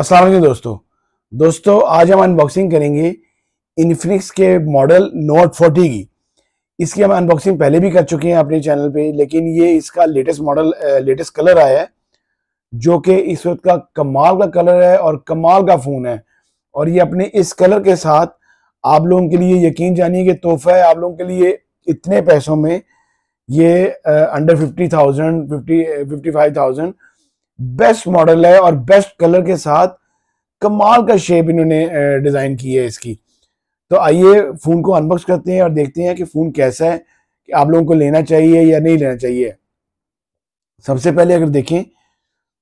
अस्सलाम वालेकुम दोस्तों आज हम अनबॉक्सिंग करेंगे इन्फिनिक्स के मॉडल नोट 40 की। इसकी हम अनबॉक्सिंग पहले भी कर चुके हैं अपने चैनल पे, लेकिन ये इसका लेटेस्ट मॉडल लेटेस्ट कलर आया है जो कि इस वक्त का कमाल का कलर है और कमाल का फ़ोन है। और ये अपने इस कलर के साथ आप लोगों के लिए यकीन जानिए कि तोहफा है आप लोगों के लिए। इतने पैसों में ये अंडर 50,000 55,000 बेस्ट मॉडल है और बेस्ट कलर के साथ कमाल का शेप इन्होंने डिजाइन की है इसकी। तो आइए फोन को अनबॉक्स करते हैं और देखते हैं कि फोन कैसा है, कि आप लोगों को लेना चाहिए या नहीं लेना चाहिए। सबसे पहले अगर देखें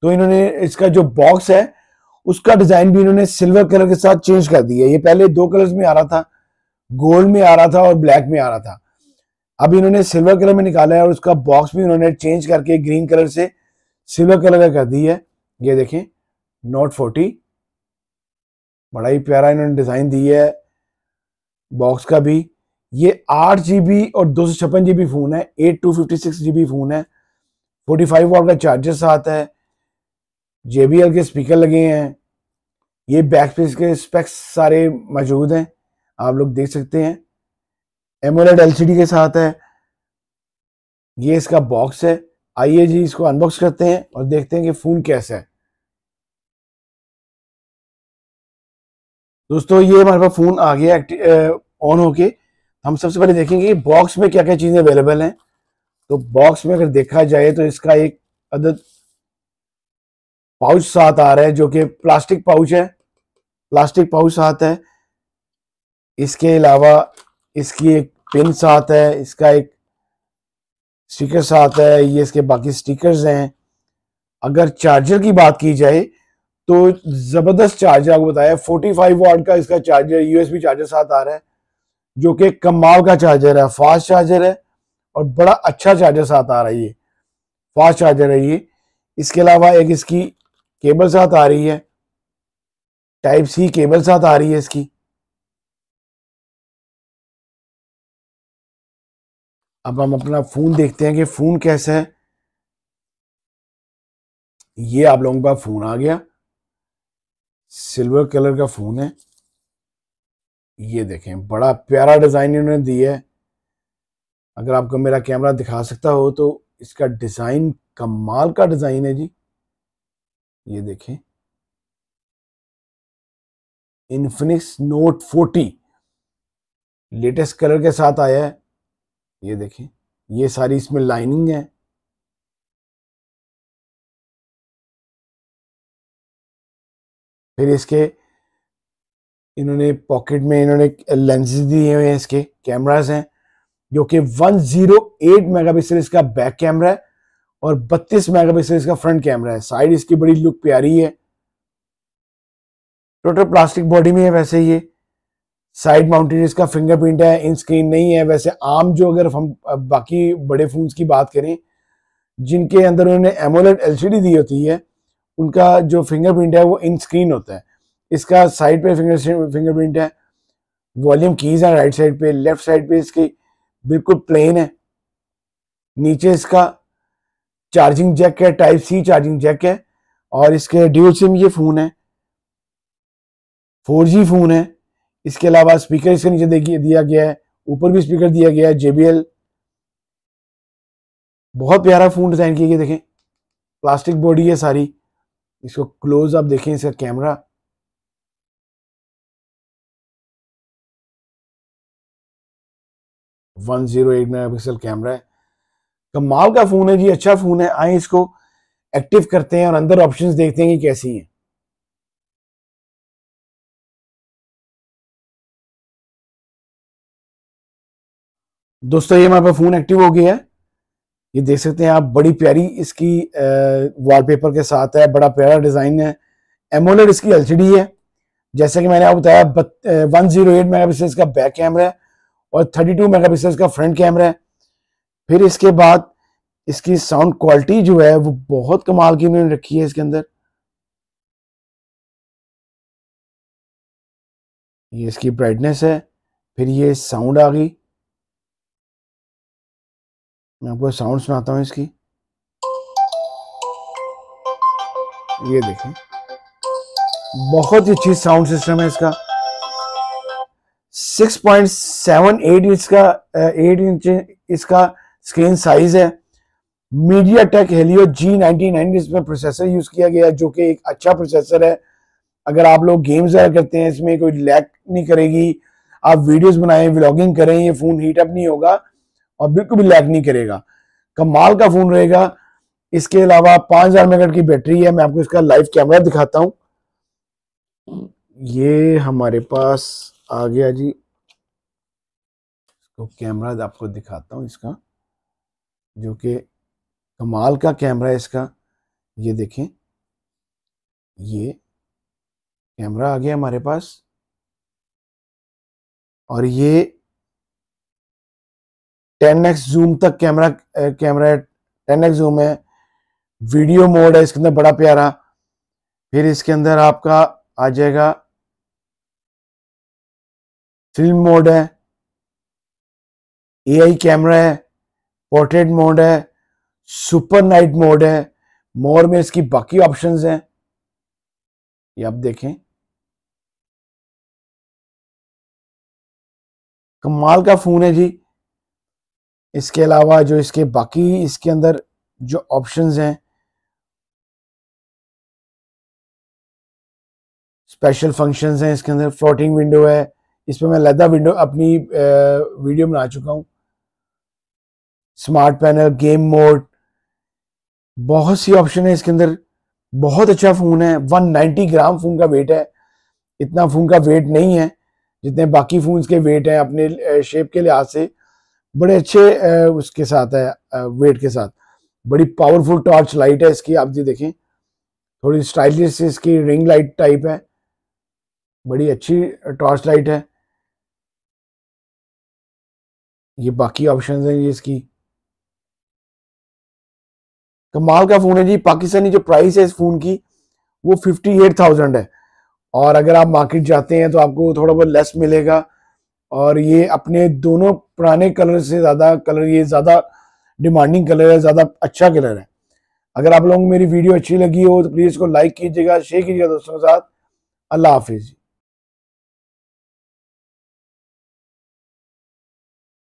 तो इन्होंने इसका जो बॉक्स है उसका डिजाइन भी इन्होंने सिल्वर कलर के साथ चेंज कर दिया है। ये पहले दो कलर्स में आ रहा था, गोल्ड में आ रहा था और ब्लैक में आ रहा था। अब इन्होंने सिल्वर कलर में निकाला है और उसका बॉक्स भी उन्होंने चेंज करके ग्रीन कलर से सिल्वर कलर का कर दी है। ये देखें नोट 40, बड़ा ही प्यारा इन्होंने डिजाइन दी है बॉक्स का भी। ये 8 GB और 256 GB फोन है, 8256 GB फोन है। 45 वॉट का चार्जर साथ है, JBL के स्पीकर लगे हैं। ये बैक स्पेस के स्पेक्स सारे मौजूद हैं, आप लोग देख सकते हैं। एमोलेड LCD के साथ है। ये इसका बॉक्स है। आइए जी इसको अनबॉक्स करते हैं और देखते हैं कि फोन कैसा है। दोस्तों ये हमारे पास फोन आ गया ऑन होके। हम सबसे पहले देखेंगे कि बॉक्स में क्या क्या चीजें अवेलेबल हैं। तो बॉक्स में अगर देखा जाए तो इसका एक अदद पाउच साथ आ रहा है जो कि प्लास्टिक पाउच है, प्लास्टिक पाउच साथ है। इसके अलावा इसकी एक पिन साथ है, इसका एक स्टिकर साथ है, ये इसके बाकी स्टिकर्स हैं। अगर चार्जर की बात की जाए तो जबरदस्त चार्जर आपको बताया, 45 वॉट का इसका चार्जर USB चार्जर साथ आ रहा है जो कि कमाल का चार्जर है, फास्ट चार्जर है और बड़ा अच्छा चार्जर साथ आ रहा है। ये फास्ट चार्जर है ये। इसके अलावा एक इसकी केबल साथ आ रही है, टाइप C केबल साथ आ रही है इसकी। अब हम अपना फोन देखते हैं कि फोन कैसा है। ये आप लोगों के पास फोन आ गया, सिल्वर कलर का फोन है। ये देखें बड़ा प्यारा डिजाइन इन्होंने दिया है। अगर आपको मेरा कैमरा दिखा सकता हो तो इसका डिजाइन कमाल का डिजाइन है जी। ये देखें इन्फिनिक्स नोट 40 लेटेस्ट कलर के साथ आया है। ये देखें ये सारी इसमें लाइनिंग है। फिर इसके इन्होंने पॉकेट में इन्होंने लेंसेज दिए हुए हैं, इसके कैमरास हैं जो कि 108 मेगापिक्सल इसका बैक कैमरा है और 32 मेगापिक्सल इसका फ्रंट कैमरा है। साइड इसकी बड़ी लुक प्यारी है। टोटल प्लास्टिक बॉडी में है वैसे ये। साइड माउंटेड इसका फिंगरप्रिंट है, इन स्क्रीन नहीं है। वैसे आम जो अगर हम बाकी बड़े फोन्स की बात करें जिनके अंदर उन्होंने एमोलेड LCD दी होती है उनका जो फिंगरप्रिंट है वो इन स्क्रीन होता है। इसका साइड पे फिंगरप्रिंट है। वॉल्यूम कीज है राइट साइड पे, लेफ्ट साइड पे इसकी बिल्कुल प्लेन है। नीचे इसका चार्जिंग जैक है, टाइप C चार्जिंग जैक है। और इसके ड्यूल सिम ये फोन है, 4G फोन है। इसके अलावा स्पीकर इसके नीचे दिया गया है, ऊपर भी स्पीकर दिया गया है JBL। बहुत प्यारा फोन डिजाइन किया गया। देखें प्लास्टिक बॉडी है सारी। इसको क्लोज आप देखें, इसका कैमरा 108 मेगापिक्सल कैमरा है। कमाल का फोन है जी, अच्छा फोन है। आए इसको एक्टिव करते हैं और अंदर ऑप्शंस देखते हैं कि कैसी है। दोस्तों ये हमारे पास फोन एक्टिव हो गया है। ये देख सकते हैं आप, बड़ी प्यारी इसकी वॉलपेपर के साथ है, बड़ा प्यारा डिजाइन है। एमोलेड इसकी LCD है जैसे कि मैंने आपको बताया। 108 मेगापिक्सल इसका बैक कैमरा है और 32 मेगापिक्सल इसका फ्रंट कैमरा है। फिर इसके बाद इसकी साउंड क्वालिटी जो है वो बहुत कमाल की इन्होंने रखी है इसके अंदर। ये इसकी ब्राइटनेस है। फिर ये साउंड आ गई, मैं आपको साउंड सुनाता हूँ इसकी। ये देखें बहुत ही अच्छी साउंड सिस्टम है इसका। 6.78 इसका 8 इंच इसका स्क्रीन साइज है। मीडिया टेक हेलियो G99 इसमें प्रोसेसर यूज किया गया है, जो कि एक अच्छा प्रोसेसर है। अगर आप लोग गेम्स करते हैं इसमें कोई लैग नहीं करेगी, आप वीडियोस बनाएं, व्लॉगिंग करें, ये फोन हीट अप नहीं होगा और बिल्कुल भी लैग नहीं करेगा। कमाल का फोन रहेगा। इसके अलावा 5000 mAh की बैटरी है। मैं आपको इसका लाइव कैमरा दिखाता हूं। ये हमारे पास आ गया जी, तो कैमरा आपको दिखाता हूं इसका, जो कि कमाल का कैमरा है इसका। ये देखें, ये कैमरा आ गया हमारे पास और ये 10x जूम तक कैमरा 10x जूम है। वीडियो मोड है इसके अंदर बड़ा प्यारा। फिर इसके अंदर आपका आ जाएगा फिल्म मोड है, एआई कैमरा है, पोर्ट्रेट मोड है, सुपर नाइट मोड है। मोर में इसकी बाकी ऑप्शंस हैं, ये आप देखें। कमाल का फोन है जी। इसके अलावा जो इसके बाकी इसके अंदर जो ऑप्शंस हैं, स्पेशल फंक्शंस हैं इसके अंदर। फ्लोटिंग विंडो है, इसमें मैं अलग विंडो अपनी वीडियो बना चुका हूं। स्मार्ट पैनल, गेम मोड, बहुत सी ऑप्शन है इसके अंदर। बहुत अच्छा फोन है। 190 ग्राम फोन का वेट है। इतना फोन का वेट नहीं है जितने बाकी फोन्स के वेट हैं अपने शेप के लिहाज से। बड़े अच्छे उसके साथ है, वेट के साथ। बड़ी पावरफुल टॉर्च लाइट है इसकी, आप जी देखें। थोड़ी स्टाइलिश इसकी रिंग लाइट टाइप है, बड़ी अच्छी टॉर्च लाइट है। ये बाकी ऑप्शंस हैं ये इसकी। कमाल का फोन है जी। पाकिस्तानी जो प्राइस है इस फोन की वो 58,000 है, और अगर आप मार्केट जाते हैं तो आपको थोड़ा बहुत लेस मिलेगा। और ये अपने दोनों पुराने कलर से ज्यादा कलर, ये ज्यादा डिमांडिंग कलर है, ज्यादा अच्छा कलर है। अगर आप लोगों को मेरी वीडियो अच्छी लगी हो तो प्लीज इसको लाइक कीजिएगा, शेयर कीजिएगा दोस्तों के साथ। अल्लाह हाफिज।